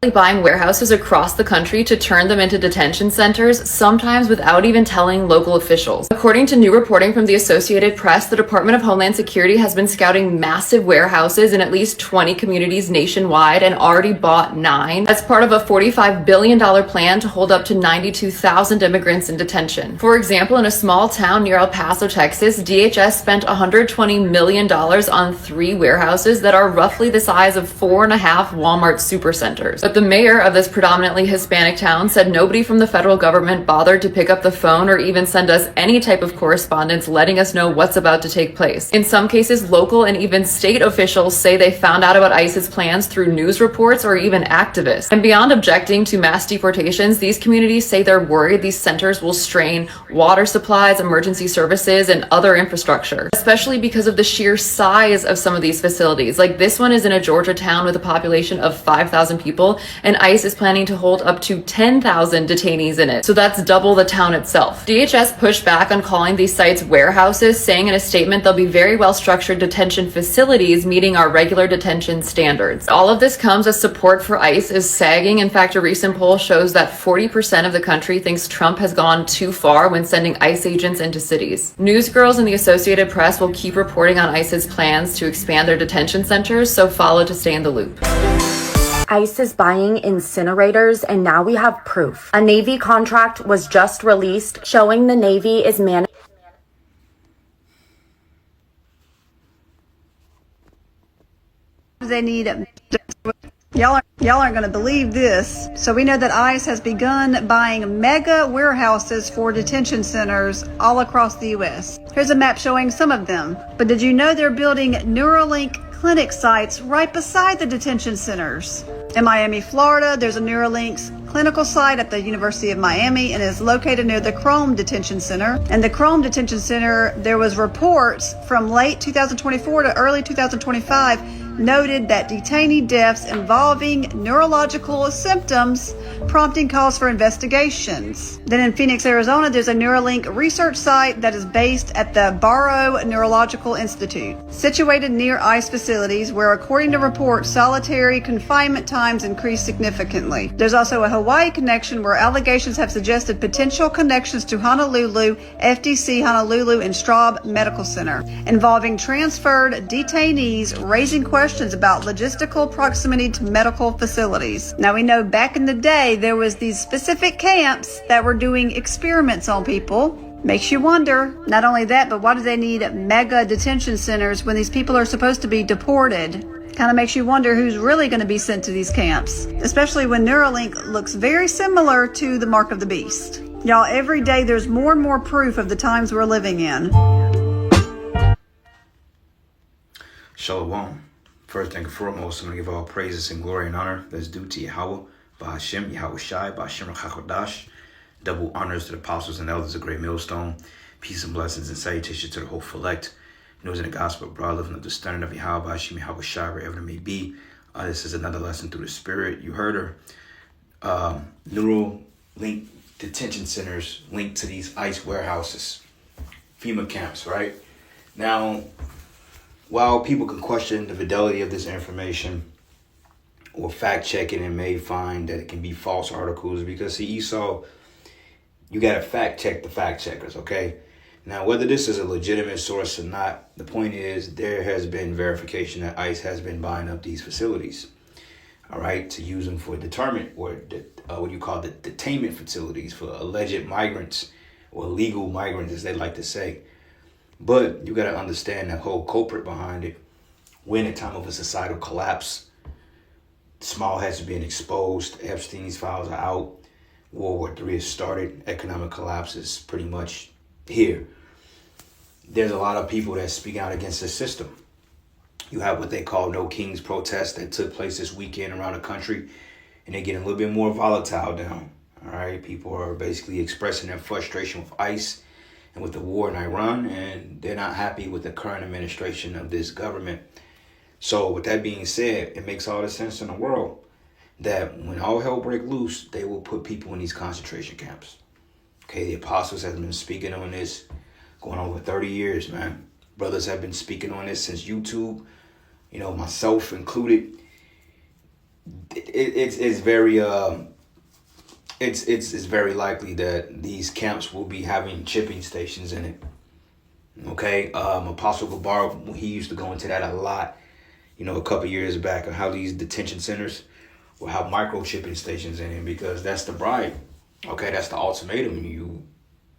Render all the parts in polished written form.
buying warehouses across the country to turn them into detention centers, sometimes without even telling local officials. According to new reporting from the Associated Press, the Department of Homeland Security has been scouting massive warehouses in at least 20 communities nationwide and already bought 9 as part of a $45 billion plan to hold up to 92,000 immigrants in detention. For example, in a small town near El Paso, Texas, DHS spent $120 million on 3 warehouses that are roughly the size of 4.5 Walmart supercenters. But the mayor of this predominantly Hispanic town said nobody from the federal government bothered to pick up the phone or even send us any type of correspondence letting us know what's about to take place. In some cases, local and even state officials say they found out about ICE's plans through news reports or even activists. And beyond objecting to mass deportations, these communities say they're worried these centers will strain water supplies, emergency services, and other infrastructure, especially because of the sheer size of some of these facilities. Like this one is in a Georgia town with a population of 5,000 people, and ICE is planning to hold up to 10,000 detainees in it. So that's double the town itself. DHS pushed back on calling these sites warehouses, saying in a statement they'll be very well structured detention facilities meeting our regular detention standards. All of this comes as support for ICE is sagging. In fact, a recent poll shows that 40% of the country thinks Trump has gone too far when sending ICE agents into cities. Newsgirls and the Associated Press will keep reporting on ICE's plans to expand their detention centers, so follow to stay in the loop. ICE is buying incinerators, and now we have proof. A Navy contract was just released showing the Navy is They need Y'all aren't going to believe this. So we know that ICE has begun buying mega warehouses for detention centers all across the U.S. Here's a map showing some of them. But did you know they're building Neuralink clinic sites right beside the detention centers? In Miami, Florida, there's a Neuralink's clinical site at the University of Miami and is located near the Chrome Detention Center. And the Chrome Detention Center, there was reports from late 2024 to early 2025 noted that detainee deaths involving neurological symptoms prompting calls for investigations. Then in Phoenix, Arizona, there's a Neuralink research site that is based at the Barrow Neurological Institute, situated near ICE facilities where, according to reports, solitary confinement times increased significantly. There's also a Hawaii connection where allegations have suggested potential connections to Honolulu, FDC Honolulu, and Straub Medical Center, involving transferred detainees raising questions about logistical proximity to medical facilities. Now, we know back in the day there was these specific camps that were doing experiments on people. Makes you wonder. Not only that, but why do they need mega detention centers when these people are supposed to be deported? Kind of makes you wonder who's really going to be sent to these camps, especially when Neuralink looks very similar to the mark of the beast. Y'all, every day there's more and more proof of the times we're living in. Shalom. First and foremost, I'm going to give all praises and glory and honor that's due to Yahweh, Bahashem, Yahweh Shai, Bahashem Chakodash. Double honors to the apostles and elders of Great Millstone. Peace and blessings and salutations to the whole elect. News in the gospel, broad living of the standard of Yahweh, Bahashem, Yahweh Shai, wherever it may be. This is another lesson through the Spirit. You heard her. Neuro link detention centers linked to these ICE warehouses, FEMA camps, right? Now, while people can question the fidelity of this information or fact check it and may find that it can be false articles, because see, Esau, you got to fact check the fact checkers, okay? Now, whether this is a legitimate source or not, the point is there has been verification that ICE has been buying up these facilities, all right, to use them for deterrent or what you call the detainment facilities for alleged migrants or legal migrants, as they like to say. But you got to understand the whole culprit behind it. We're in a time of a societal collapse. Small heads are being exposed. Epstein's files are out. World War III has started. Economic collapse is pretty much here. There's a lot of people that speak out against the system. You have what they call No Kings protests that took place this weekend around the country, and they're getting a little bit more volatile now. All right, people are basically expressing their frustration with ICE and with the war in Iran, and they're not happy with the current administration of this government. So with that being said, it makes all the sense in the world that when all hell break loose, they will put people in these concentration camps. Okay, the apostles have been speaking on this going on over 30 years, man. Brothers have been speaking on this since YouTube, myself included. it's very it's very likely that these camps will be having chipping stations in it. Okay, Apostle Gabar, he used to go into that a lot, you know, a couple years back, on how these detention centers will have microchipping stations in it, because that's the bribe. Okay, that's the ultimatum. You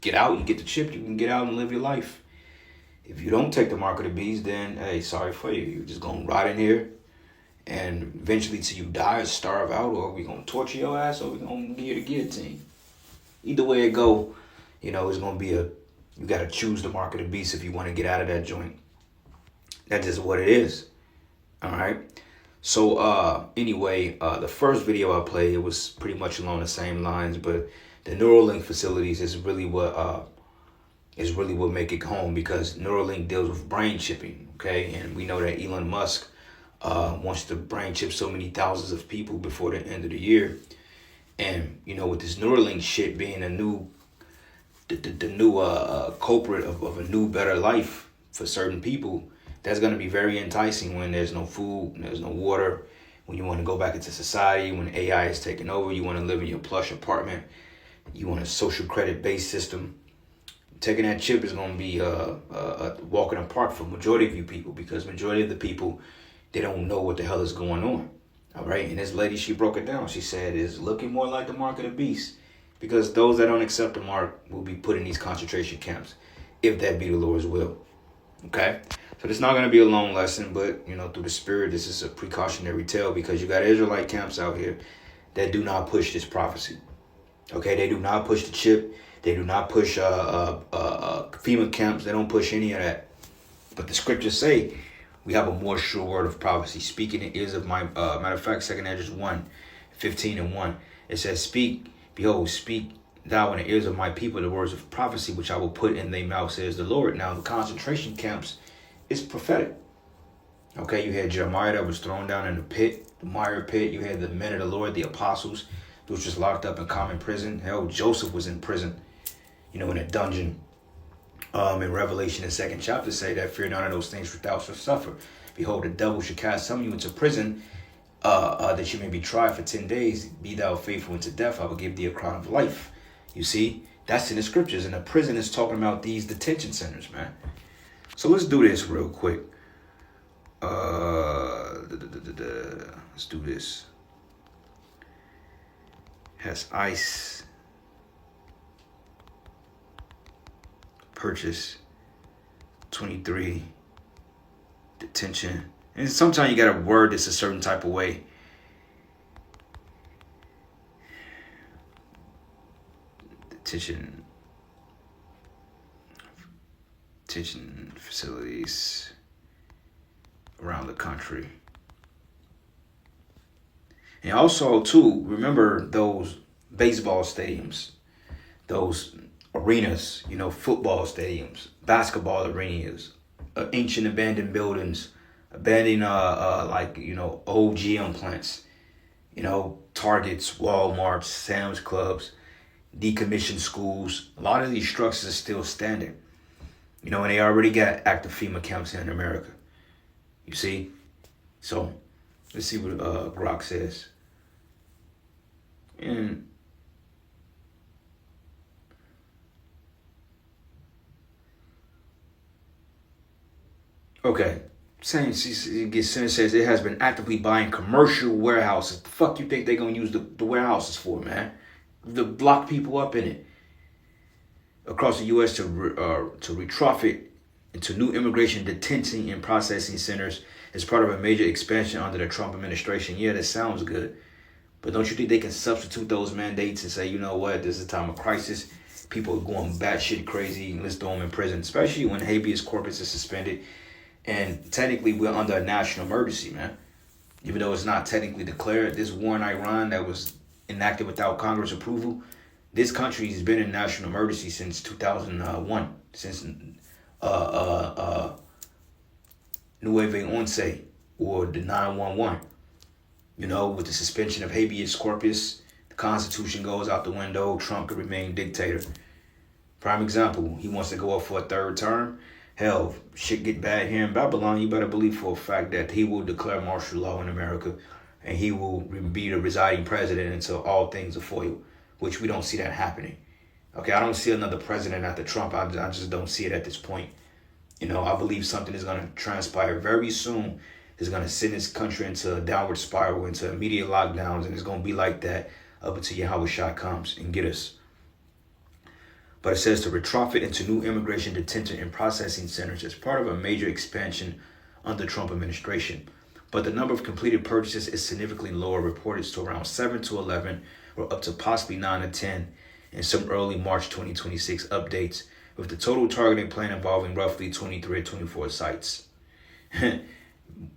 get out, you get the chip, you can get out and live your life. If you don't take the mark of the beast, then hey, sorry for you. You're just gonna rot in here, and eventually till you die or starve out, or we're gonna torture your ass, or we're gonna give you the guillotine. Either way it go, you know, it's gonna be you gotta choose the mark of the beast if you want to get out of that joint. That's just what it is. All right. So anyway, the first video I played, it was pretty much along the same lines, but the Neuralink facilities is really what make it home, because Neuralink deals with brain chipping. Okay, and we know that Elon Musk wants to brain chip so many thousands of people before the end of the year. And you know, with this Neuralink shit being the new culprit of a new better life for certain people, that's going to be very enticing when there's no food, there's no water, when you want to go back into society, when AI is taking over, you want to live in your plush apartment, you want a social credit based system. Taking that chip is going to be a walk in the park for majority of you people, because majority of the people, they don't know what the hell is going on. All right. And this lady, she broke it down. She said it's looking more like the mark of the beast, because those that don't accept the mark will be put in these concentration camps, if that be the Lord's will. Okay. So it's not going to be a long lesson, but, you know, through the Spirit, this is a precautionary tale, because you got Israelite camps out here that do not push this prophecy. Okay. They do not push the chip. They do not push Fema camps. They don't push any of that. But the scriptures say we have a more sure word of prophecy. Speaking in the ears of my, matter of fact, 2 Ezra 1:15-1. It says, speak, behold, speak thou in the ears of my people the words of prophecy, which I will put in their mouth, says the Lord. Now, the concentration camps is prophetic. Okay, you had Jeremiah that was thrown down in the pit, the mire pit. You had the men of the Lord, the apostles, which was locked up in common prison. Hell, Joseph was in prison, you know, in a dungeon. In Revelation, the 2nd chapter, say that fear none of those things which thou shalt suffer. Behold, the devil shall cast some of you into prison, that you may be tried for 10 days. Be thou faithful unto death, I will give thee a crown of life. You see, that's in the scriptures. And the prison is talking about these detention centers, man. So let's do this real quick. Let's do this. Has ICE purchased 23 detention? And sometimes you gotta word this a certain type of way. Detention facilities around the country. And also, too, remember those baseball stadiums, those arenas, you know, football stadiums, basketball arenas, ancient abandoned buildings, abandoned, like, you know, old GM plants, you know, Targets, Walmarts, Sam's Clubs, decommissioned schools. A lot of these structures are still standing. You know, and they already got active FEMA camps here in America. You see? So, let's see what Grok says. And okay. Saying says it has been actively buying commercial warehouses. The fuck you think they're gonna use the warehouses for, man? To block people up in it. Across the U.S. to retrofit into new immigration detention and processing centers as part of a major expansion under the Trump administration. Yeah, that sounds good. But don't you think they can substitute those mandates and say, you know what, this is a time of crisis. People are going batshit crazy. Let's throw them in prison, especially when habeas corpus is suspended. And technically, we're under a national emergency, man. Even though it's not technically declared, this war in Iran that was enacted without Congress approval, this country has been in national emergency since 2001, since Nueve Once, or the 911. You know, with the suspension of habeas corpus, the Constitution goes out the window, Trump could remain dictator. Prime example, he wants to go up for a third term. Hell, shit get bad here in Babylon, you better believe for a fact that he will declare martial law in America and he will be the residing president until all things are foiled, which we don't see that happening. Okay, I don't see another president after Trump. I just don't see it at this point. You know, I believe something is going to transpire very soon. It's going to send this country into a downward spiral, into immediate lockdowns, and it's going to be like that up until Yahweh Shah comes and get us. But it says to retrofit into new immigration detention and processing centers as part of a major expansion under Trump administration. But the number of completed purchases is significantly lower, reported to around 7 to 11, or up to possibly 9 to 10 in some early March 2026 updates, with the total targeting plan involving roughly 23 or 24 sites.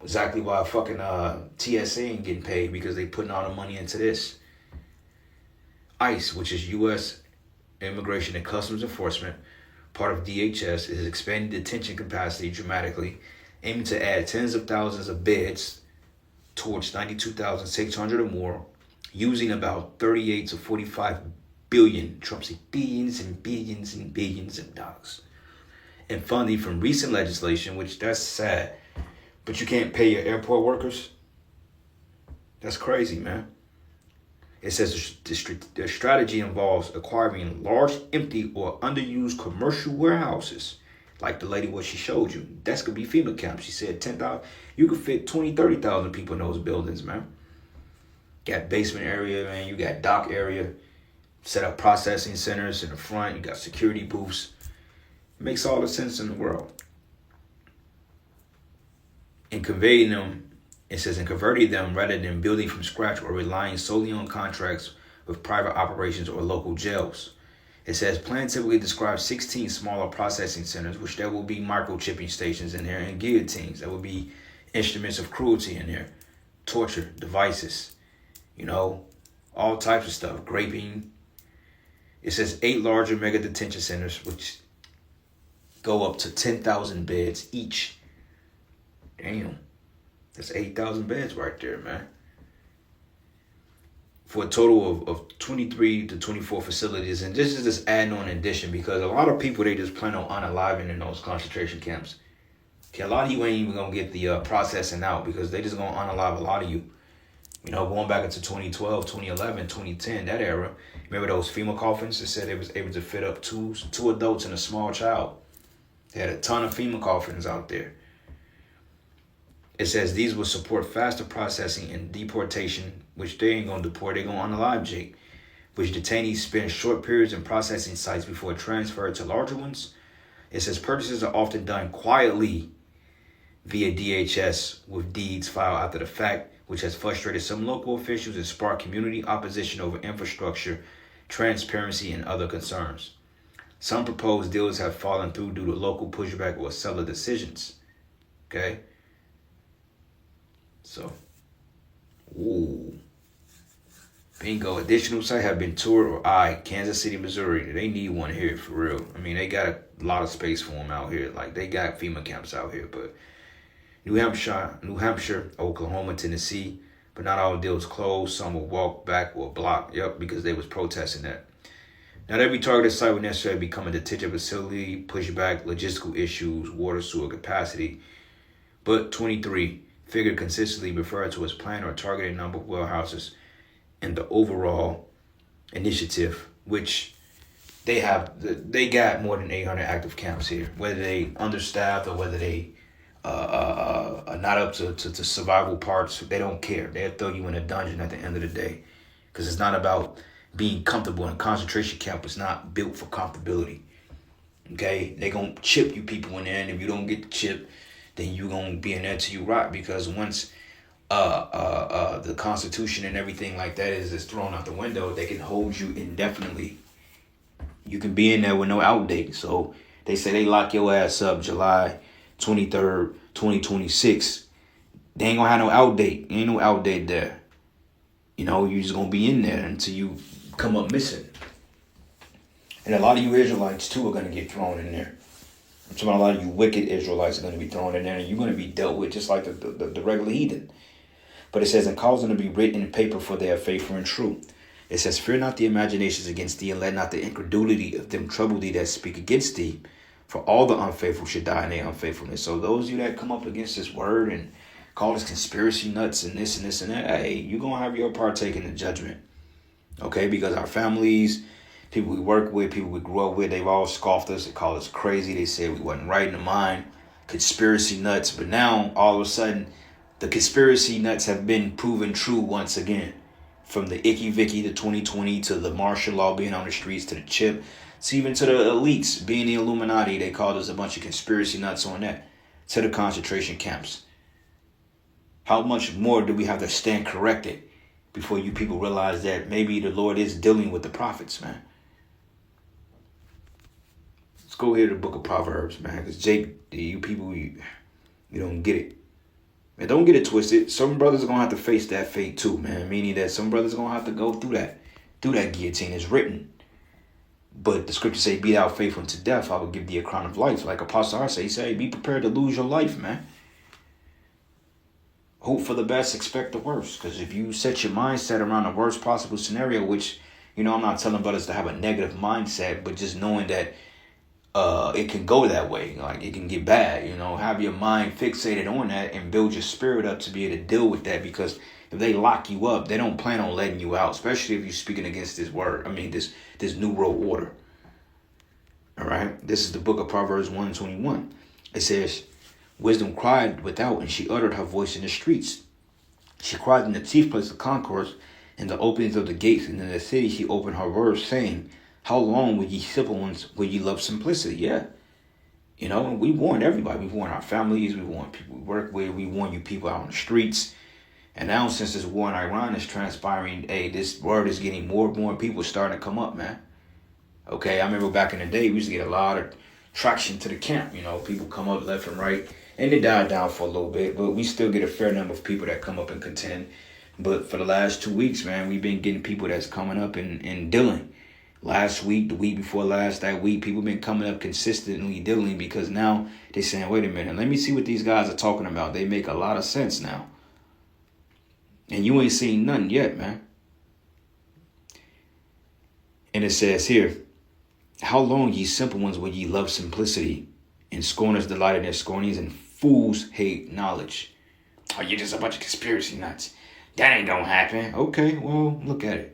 Exactly why fucking TSA ain't getting paid, because they putting all the money into this. ICE, which is U.S. Immigration and Customs Enforcement, part of DHS, is expanding detention capacity dramatically, aiming to add tens of thousands of beds towards 92,600 or more, using about 38 to 45 billion, Trump said billions and billions and billions of dollars, and funding from recent legislation, which that's sad. But you can't pay your airport workers? That's crazy, man. It says the strategy involves acquiring large, empty, or underused commercial warehouses, like the lady what she showed you. That's going to be FEMA camps. She said 10,000. You could fit 20, 30,000 people in those buildings, man. Got basement area, man. You got dock area. Set up processing centers in the front. You got security booths. It makes all the sense in the world. And conveying them, it says, and converting them rather than building from scratch or relying solely on contracts with private operations or local jails. It says, plan typically describes 16 smaller processing centers, which there will be microchipping stations in there and guillotines. There will be instruments of cruelty in there, torture, devices, you know, all types of stuff, graping. It says 8 larger mega detention centers, which go up to 10,000 beds each. Damn, that's 8,000 beds right there, man. For a total of 23 to 24 facilities. And this is just adding on in addition, because a lot of people, they just plan on unaliving in those concentration camps. Okay, a lot of you ain't even going to get the processing out, because they just going to unalive a lot of you. You know, going back into 2012, 2011, 2010, that era. Remember those FEMA coffins that said they was able to fit up two adults and a small child? They had a ton of FEMA coffins out there. It says these will support faster processing and deportation, which they ain't going to deport. They're going to unalive Jake, which detainees spend short periods in processing sites before transferred to larger ones. It says purchases are often done quietly via DHS with deeds filed after the fact, which has frustrated some local officials and sparked community opposition over infrastructure, transparency, and other concerns. Some proposed deals have fallen through due to local pushback or seller decisions. Okay? So, ooh. Bingo. Additional sites have been toured or eyed. Kansas City, Missouri. They need one here for real. I mean, they got a lot of space for them out here. Like, they got FEMA camps out here. But New Hampshire, Oklahoma, Tennessee. But not all deals closed. Some will walk back or block. Yep, because they was protesting that. Not every targeted site would necessarily become a detention facility. Pushback, logistical issues, water, sewer capacity. But 23 figure consistently referred to as planned or targeted number of warehouses and the overall initiative, which they got more than 800 active camps here. Whether they understaffed or whether they are not up to survival parts, they don't care. They'll throw you in a dungeon at the end of the day, because it's not about being comfortable. In a concentration camp is not built for comfortability. Okay, they gonna chip you people in there, and if you don't get the chip, then you gonna be in there till you rot, because once the Constitution and everything like that is thrown out the window, they can hold you indefinitely. You can be in there with no out date. So they say they lock your ass up July 23rd, 2026. They ain't gonna have no out date. Ain't no out date there. You know, you just gonna be in there until you come up missing. And a lot of you Israelites too are gonna get thrown in there. I'm talking about a lot of you wicked Israelites are going to be thrown in there, and you're going to be dealt with just like the regular heathen. But it says, and cause them to be written in paper, for they are faithful and true. It says, fear not the imaginations against thee, and let not the incredulity of them trouble thee that speak against thee. For all the unfaithful should die in their unfaithfulness. So those of you that come up against this word and call us conspiracy nuts and this and this and that. Hey, you're going to have your partake in the judgment. Okay, because our families, people we work with, people we grew up with, they've all scoffed us. They call us crazy. They said we wasn't right in the mind, conspiracy nuts. But now, all of a sudden, the conspiracy nuts have been proven true once again. From the Icky Vicky to 2020 to the martial law being on the streets to the chip, to even to the elites being the Illuminati. They called us a bunch of conspiracy nuts on that. To the concentration camps. How much more do we have to stand corrected before you people realize that maybe the Lord is dealing with the prophets, man? Let's go here to the book of Proverbs, man. Because Jake, you people, you don't get it. Man, don't get it twisted. Some brothers are going to have to face that fate too, man. Meaning that some brothers are going to have to go through that guillotine. It's written. But the scriptures say, be thou faithful unto death, I will give thee a crown of life. Like Apostle R say, he said, be prepared to lose your life, man. Hope for the best, expect the worst. Because if you set your mindset around the worst possible scenario, which, I'm not telling brothers to have a negative mindset, but just knowing that it can go that way. Like, it can get bad, have your mind fixated on that and build your spirit up to be able to deal with that. Because if they lock you up, they don't plan on letting you out, especially if you're speaking against this word. This Neuro order. All right. This is the book of Proverbs 1:21. It says, wisdom cried without, and she uttered her voice in the streets. She cried in the chief place of concourse, in the openings of the gates, and in the city she opened her words, saying, how long will ye simple ones, will ye love simplicity? Yeah. And we warn everybody. We warn our families. We warn people we work with. We warn you people out on the streets. And now, since this war in Iran is transpiring, hey, this word is getting more and more people starting to come up, man. Okay, I remember back in the day, we used to get a lot of traction to the camp. People come up left and right. And it died down for a little bit, but we still get a fair number of people that come up and contend. But for the last 2 weeks, man, we've been getting people that's coming up and dealing. Last week, the week before last, that week, people been coming up consistently dealing because now they're saying, wait a minute, let me see what these guys are talking about. They make a lot of sense now. And you ain't seen nothing yet, man. And it says here, how long, ye simple ones, will ye love simplicity, and scorners delight in their scornings, and fools hate knowledge? Oh, you're just a bunch of conspiracy nuts. That ain't gonna happen. Okay, well, look at it.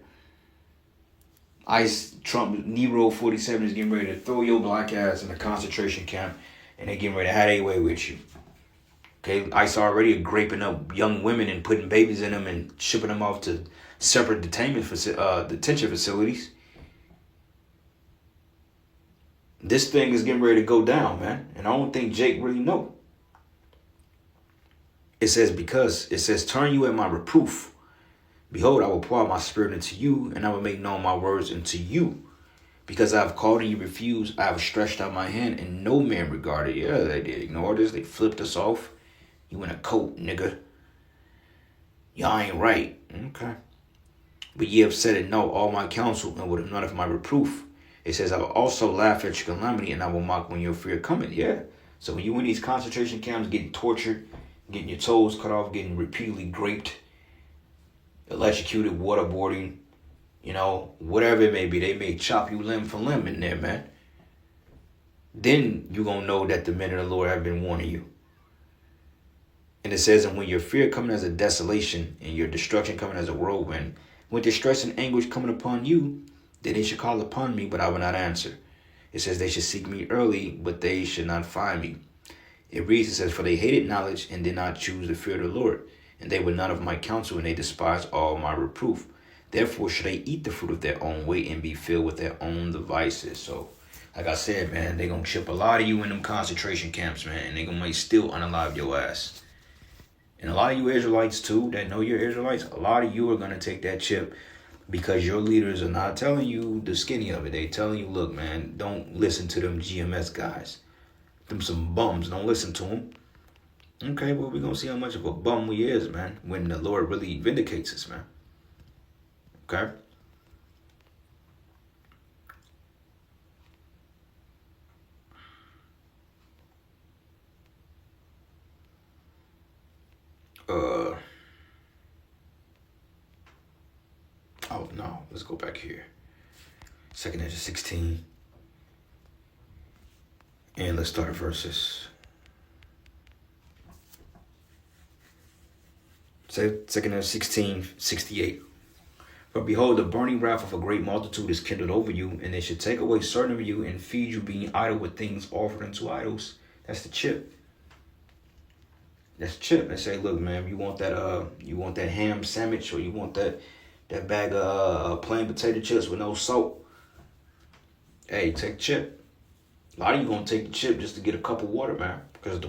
Trump, Neuro 47 is getting ready to throw your black ass in a concentration camp, and they're getting ready to have their way with you. Okay, ICE already graping up young women and putting babies in them and shipping them off to separate detention facilities. This thing is getting ready to go down, man. And I don't think Jake really know. It says, turn you at my reproof. Behold, I will pour out my spirit into you, and I will make known my words unto you. Because I have called and you refused, I have stretched out my hand, and no man regarded. Yeah, they did ignore us. They flipped us off. You in a coat, nigga. Y'all ain't right. Okay. But ye have said it, no, all my counsel, and would have none of my reproof. It says, I will also laugh at your calamity, and I will mock when your fear cometh. Yeah. So when you in these concentration camps, getting tortured, getting your toes cut off, getting repeatedly raped, electrocuted, waterboarding, whatever it may be, they may chop you limb for limb in there, man. Then you're going to know that the men of the Lord have been warning you. And it says, and when your fear coming as a desolation, and your destruction coming as a whirlwind, when distress and anguish coming upon you, then they should call upon me, but I will not answer. It says they should seek me early, but they should not find me. It reads, it says, for they hated knowledge and did not choose the fear of the Lord. And they were none of my counsel, and they despised all my reproof. Therefore should they eat the fruit of their own way and be filled with their own devices. So, like I said, man, they're going to ship a lot of you in them concentration camps, man. And they're going to still unalive your ass. And a lot of you Israelites, too, that know you're Israelites, a lot of you are going to take that chip because your leaders are not telling you the skinny of it. They telling you, look, man, don't listen to them GMS guys. Them some bums. Don't listen to them. Okay, well, we're going to see how much of a bum we is, man, when the Lord really vindicates us, man. Okay? Oh, no. Let's go back here. 2 Ezra 16. And let's start at verses 2nd of 1668. For behold, the burning wrath of a great multitude is kindled over you, and they should take away certain of you and feed you, being idle with things offered unto idols. That's the chip. That's the chip. They say, look, man, you want that ham sandwich, or you want that bag of plain potato chips with no salt. Hey, take the chip. A lot of you gonna take the chip just to get a cup of water, man, because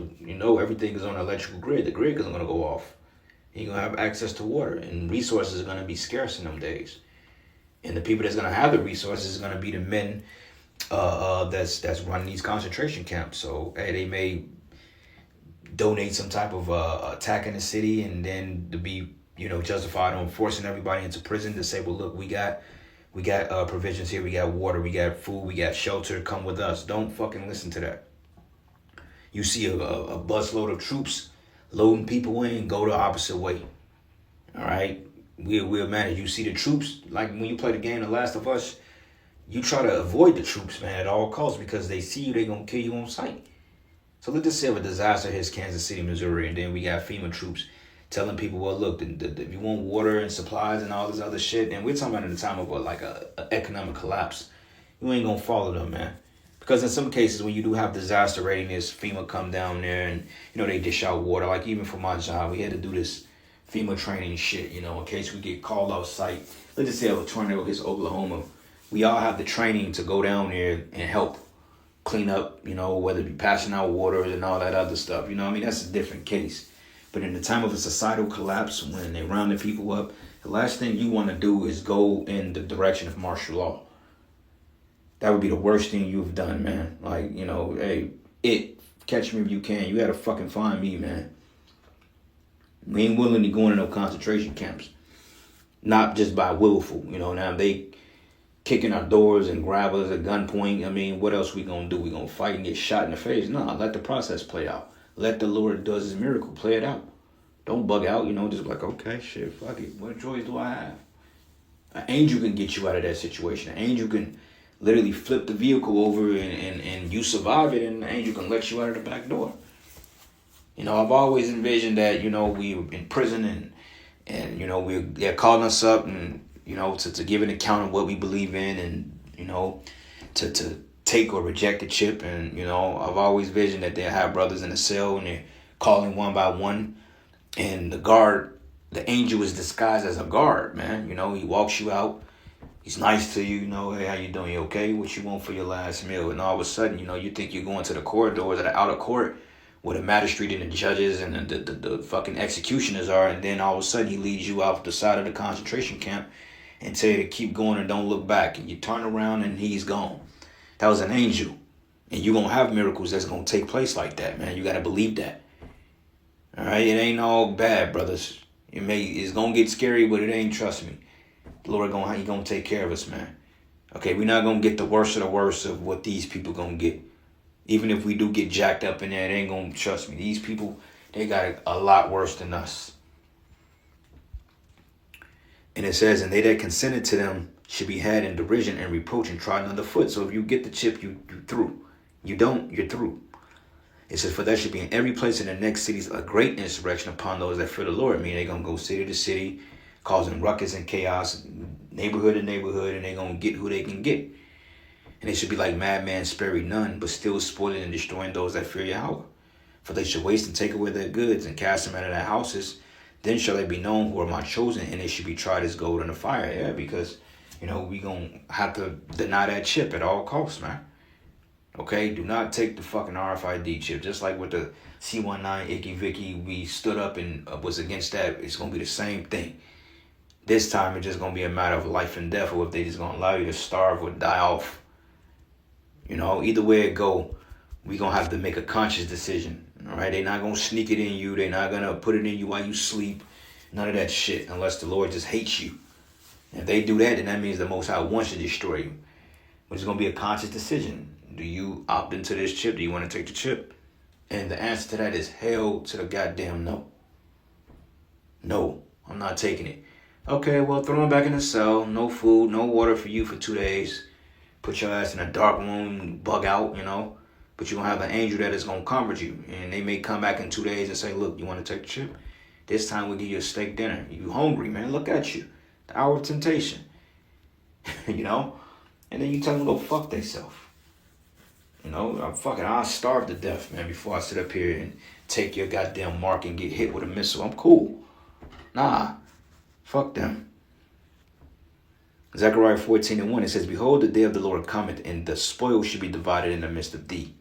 everything is on an electrical grid. The grid isn't gonna go off. You're gonna have access to water, and resources are gonna be scarce in them days. And the people that's gonna have the resources is gonna be the men that's running these concentration camps. So hey, they may donate some type of attack in the city, and then to be justified on forcing everybody into prison to say, well, look, we got provisions here, we got water, we got food, we got shelter, come with us. Don't fucking listen to that. You see a busload of troops loading people in, go the opposite way. All right, we'll manage. You see the troops, like when you play the game The Last of Us, you try to avoid the troops, man, at all costs, because they see you, they gonna kill you on sight. So let's just say if a disaster hits Kansas City, Missouri, and then we got FEMA troops telling people, well, look, if you want water and supplies and all this other shit, and we're talking about in the time of a economic collapse, you ain't gonna follow them, man. Because in some cases, when you do have disaster readiness, FEMA come down there and, they dish out water. Like even for my job, we had to do this FEMA training shit, in case we get called off site. Let's just say if a tornado hits Oklahoma, we all have the training to go down there and help clean up, whether it be passing out water and all that other stuff. That's a different case. But in the time of a societal collapse, when they round the people up, the last thing you want to do is go in the direction of martial law. That would be the worst thing you've done, man. Like, hey, catch me if you can. You gotta fucking find me, man. We ain't willingly going to no concentration camps. Not just by willful, now they kicking our doors and grab us at gunpoint. What else we gonna do? We gonna fight and get shot in the face? No, let the process play out. Let the Lord does his miracle, play it out. Don't bug out, just like, okay, shit, fuck it. What choice do I have? An angel can get you out of that situation. An angel can literally flip the vehicle over and you survive it, and the angel can let you out of the back door. I've always envisioned that, we were in prison and they're calling us up and, to give an account of what we believe in and, to take or reject the chip. And, I've always envisioned that they have brothers in a cell and they're calling one by one. And the angel is disguised as a guard, man. He walks you out. He's nice to you, hey, how you doing? You okay? What you want for your last meal? And all of a sudden, you think you're going to the corridors of the outer court where the magistrate and the judges and the fucking executioners are. And then all of a sudden, he leads you out the side of the concentration camp and tell you to keep going and don't look back. And you turn around and he's gone. That was an angel. And you're going to have miracles that's going to take place like that, man. You got to believe that. All right? It ain't all bad, brothers. It's going to get scary, but it ain't, trust me. The Lord he gonna take care of us, man. Okay, we're not gonna get the worst of the worst of what these people gonna get. Even if we do get jacked up in there, it ain't gonna, trust me. These people, they got it a lot worse than us. And it says, and they that consented to them should be had in derision and reproach and trodden underfoot. So if you get the chip, you through. You don't, you're through. It says, for there should be in every place in the next cities a great insurrection upon those that fear the Lord. Meaning they're gonna go city to city, causing ruckus and chaos, neighborhood to neighborhood, and they're going to get who they can get. And they should be like madmen, sparing none, but still spoiling and destroying those that fear Yahweh. For they should waste and take away their goods and cast them out of their houses. Then shall they be known who are my chosen, and they should be tried as gold in the fire. Yeah, because, we going to have to deny that chip at all costs, man. Okay, do not take the fucking RFID chip. Just like with the C19 Icky Vicky, we stood up and was against that. It's going to be the same thing. This time, it's just going to be a matter of life and death, or if they just going to allow you to starve or die off. Either way it go, we going to have to make a conscious decision. All right? They're not going to sneak it in you. They're not going to put it in you while you sleep. None of that shit, unless the Lord just hates you. If they do that, then that means the Most High wants to destroy you. But it's going to be a conscious decision. Do you opt into this chip? Do you want to take the chip? And the answer to that is hell to the goddamn no. No, I'm not taking it. Okay, well, throw him back in the cell. No food, no water for you for 2 days. Put your ass in a dark room, bug out, But you're going to have an angel that is going to comfort you. And they may come back in 2 days and say, look, you want to take the chip? This time we'll give you a steak dinner. You hungry, man. Look at you. The hour of temptation. You know? And then you tell them to go fuck themselves. You know, I'll starve to death, man, before I sit up here and take your goddamn mark and get hit with a missile. I'm cool. Nah. Fuck them. Zechariah 14:1, it says, Behold, the day of the Lord cometh, and the spoil shall be divided in the midst of thee.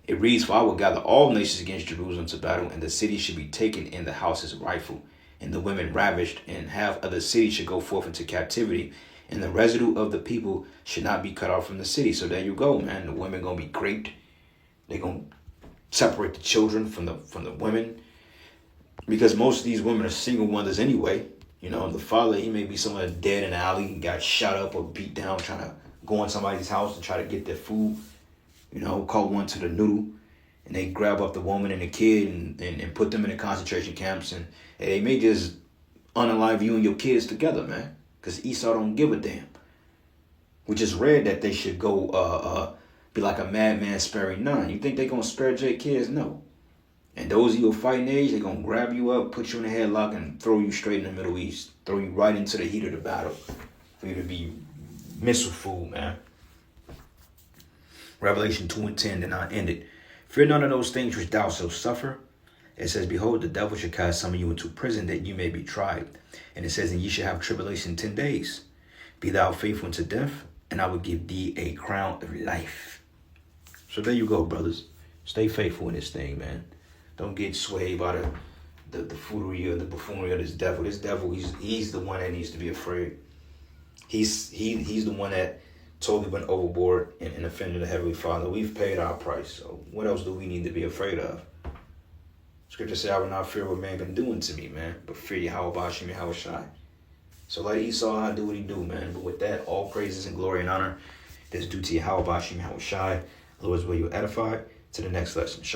It reads, For I will gather all nations against Jerusalem to battle, and the city shall be taken, and the houses rifled, and the women ravished, and half of the city shall go forth into captivity, and the residue of the people should not be cut off from the city. So there you go, man. The women gonna be great. They're gonna separate the children from the women, because most of these women are single mothers anyway. You know, the father, he may be somewhere dead in the alley, got shot up or beat down trying to go in somebody's house to try to get their food. You know, call one to the noodle, and they grab up the woman and the kid and put them in the concentration camps, and they may just unalive you and your kids together, man, because Esau don't give a damn. We just read that they should go be like a madman sparing none. You think they gonna spare J kids? No. And those of you of fighting age, they gonna grab you up, put you in a headlock, and throw you straight in the Middle East, throw you right into the heat of the battle for you to be missile food, man. Revelation 2:10, then I end it. Fear none of those things which thou shalt suffer. It says, Behold, the devil shall cast some of you into prison, that you may be tried. And it says, And ye shall have tribulation 10 days. Be thou faithful unto death, and I will give thee a crown of life. So there you go, brothers. Stay faithful in this thing, man. Don't get swayed by the foolery or the buffoonery of this devil. This devil, he's the one that needs to be afraid. He's the one that totally went overboard and offended the Heavenly Father. We've paid our price. So what else do we need to be afraid of? Scripture says, I will not fear what man can do unto me, man, but fear Yahweh Bashim Yahweh Shai. So let Esau do what he do, man. But with that, all praises and glory and honor is due to Yahweh Bashim Yahweh Shai. Lord's will you edify. To the next lesson.